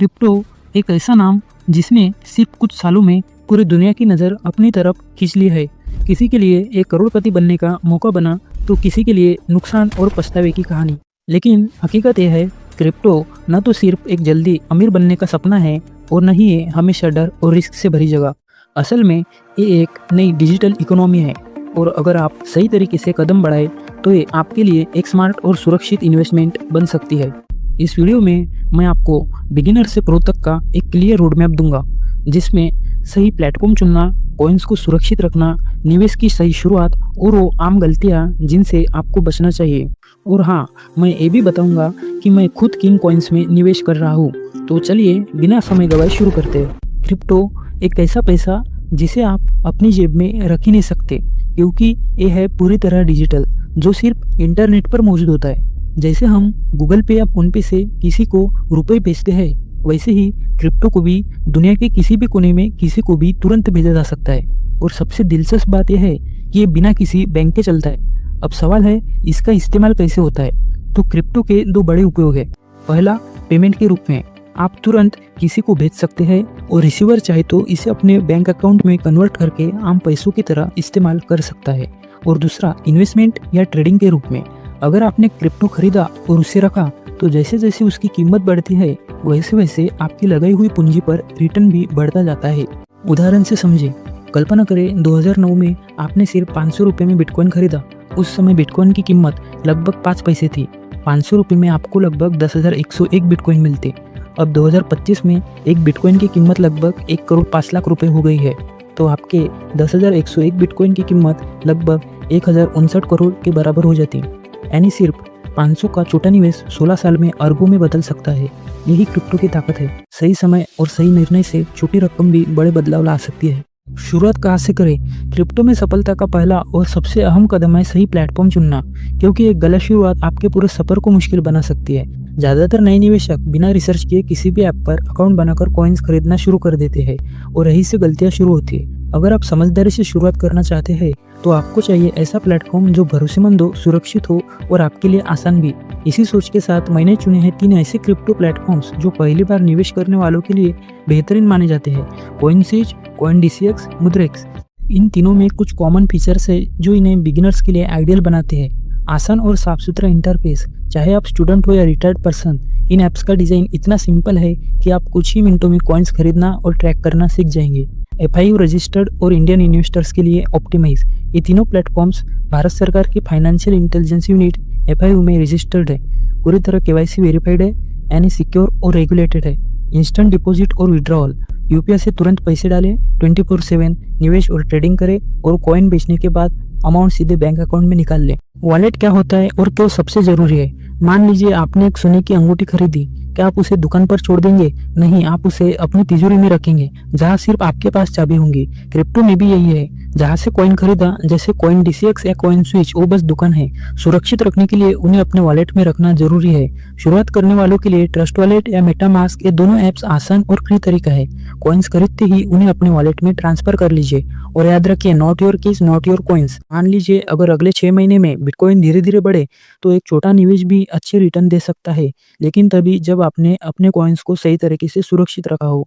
Crypto एक ऐसा नाम जिसने सिर्फ कुछ सालों में पूरी दुनिया की नज़र अपनी तरफ खींच ली है। किसी के लिए एक करोड़पति बनने का मौका बना तो किसी के लिए नुकसान और पछतावे की कहानी। लेकिन हकीकत यह है, क्रिप्टो न तो सिर्फ एक जल्दी अमीर बनने का सपना है और न ही ये हमेशा डर और रिस्क से भरी जगह। असल में ये एक नई डिजिटल इकोनॉमी है और अगर आप सही तरीके से कदम बढ़ाए तो ये आपके लिए एक स्मार्ट और सुरक्षित इन्वेस्टमेंट बन सकती है। इस वीडियो में मैं आपको बिगिनर से प्रो तक का एक क्लियर रोड मैप दूंगा, जिसमें सही प्लेटफॉर्म चुनना, कॉइन्स को सुरक्षित रखना, निवेश की सही शुरुआत और वो आम गलतियां जिनसे आपको बचना चाहिए। और हाँ, मैं ये भी बताऊंगा कि मैं खुद किन कॉइन्स में निवेश कर रहा हूँ। तो चलिए बिना समय गवाए शुरू करते हैं। क्रिप्टो एक ऐसा पैसा जिसे आप अपनी जेब में रख ही नहीं सकते, क्योंकि ये है पूरी तरह डिजिटल, जो सिर्फ इंटरनेट पर मौजूद होता है। जैसे हम गूगल पे या फोन पे से किसी को रुपए भेजते हैं, वैसे ही क्रिप्टो को भी दुनिया के किसी भी कोने में किसी को भी तुरंत भेजा जा सकता है। और सबसे दिलचस्प बात यह है कि ये बिना किसी बैंक के चलता है। अब सवाल है, इसका इस्तेमाल कैसे होता है? तो क्रिप्टो के दो बड़े उपयोग है। पहला, पेमेंट के रूप में आप तुरंत किसी को भेज सकते हैं और रिसीवर चाहे तो इसे अपने बैंक अकाउंट में कन्वर्ट करके आम पैसों की तरह इस्तेमाल कर सकता है। और दूसरा, इन्वेस्टमेंट या ट्रेडिंग के रूप में अगर आपने क्रिप्टो खरीदा और उसे रखा तो जैसे जैसे उसकी कीमत बढ़ती है वैसे वैसे आपकी लगाई हुई पूंजी पर रिटर्न भी बढ़ता जाता है। उदाहरण से समझे, कल्पना करें 2009 में आपने सिर्फ 500 रुपये में बिटकॉइन खरीदा। उस समय बिटकॉइन की कीमत लगभग 5 पैसे थी। 500 रुपये में आपको लगभग 10,101 बिटकॉइन मिलते। अब 2025 में एक बिटकॉइन की कीमत लगभग 1 करोड़ 5 लाख रुपए हो गई है। तो आपके 10,101 बिटकॉइन की कीमत लगभग 1,059 करोड़ के बराबर हो जाती। यानी सिर्फ 500 का छोटा निवेश 16 साल में अरबों में बदल सकता है। यही क्रिप्टो की ताकत है। सही समय और सही निर्णय से छोटी रकम भी बड़े बदलाव ला सकती है। शुरुआत कहाँ से करें? क्रिप्टो में सफलता का पहला और सबसे अहम कदम है सही प्लेटफॉर्म चुनना, क्योंकि एक गलत शुरुआत आपके पूरे सफर को मुश्किल बना सकती है। ज़्यादातर नए निवेशक बिना रिसर्च किए किसी भी ऐप पर अकाउंट बनाकर कॉइन्स खरीदना शुरू कर देते हैं और यहीं से गलतियां शुरू होती है। अगर आप समझदारी से शुरुआत करना चाहते हैं तो आपको चाहिए ऐसा प्लेटफॉर्म जो भरोसेमंद हो, सुरक्षित हो और आपके लिए आसान भी। इसी सोच के साथ मैंने चुने हैं 3 ऐसे क्रिप्टो प्लेटफॉर्म्स जो पहली बार निवेश करने वालों के लिए बेहतरीन माने जाते हैं। कॉइनसीज, कॉइनडीसीएक्स, मुद्रेक्स। इन तीनों में कुछ कॉमन फीचर्स है जो इन्हें बिगिनर्स के लिए आइडियल बनाते हैं। आसान और साफ सुथरा इंटरफेस, चाहे आप स्टूडेंट हो या रिटायर्ड पर्सन, इन ऐप्स का डिज़ाइन इतना सिंपल है कि आप कुछ ही मिनटों में कॉइन्स खरीदना और ट्रैक करना सीख जाएंगे। FIU रजिस्टर्ड और इंडियन इन्वेस्टर्स के लिए ऑप्टिमाइज। ये तीनों प्लेटफॉर्म्स भारत सरकार की फाइनेंशियल इंटेलिजेंस यूनिट FIU में रजिस्टर्ड है। पूरी तरह KYC वेरीफाइड है, यानी सिक्योर और रेगुलेटेड है। इंस्टेंट डिपॉजिट और विड्रॉल, UPI से तुरंत पैसे डालें, 24/7 निवेश और ट्रेडिंग करें और कॉइन बेचने के बाद अमाउंट सीधे बैंक अकाउंट में निकाल लें। वॉलेट क्या होता है और क्यों सबसे जरूरी है? मान लीजिए आपने एक सोने की अंगूठी खरीदी, क्या आप उसे दुकान पर छोड़ देंगे? नहीं, आप उसे अपनी तिजोरी में रखेंगे जहां सिर्फ आपके पास चाबी होंगी। क्रिप्टो में भी यही है। जहां से कॉइन खरीदा, जैसे कॉइनडीसीएक्स या कॉइनस्विच, वो बस दुकान है। सुरक्षित रखने के लिए उन्हें अपने वॉलेट में रखना जरूरी है। शुरुआत करने वालों के लिए ट्रस्ट वॉलेट या मेटामास्क, ये दोनों ऐप्स आसान और फ्री तरीका है। कॉइन्स खरीदते ही उन्हें अपने वॉलेट में ट्रांसफर कर लीजिए और याद रखिए, not your keys not your coins. मान लीजिए अगर अगले 6 महीने में बिटकॉइन धीरे धीरे बढ़े तो एक छोटा निवेश भी अच्छे रिटर्न दे सकता है, लेकिन तभी जब आपने अपने कॉइन्स को सही तरीके से सुरक्षित रखा हो।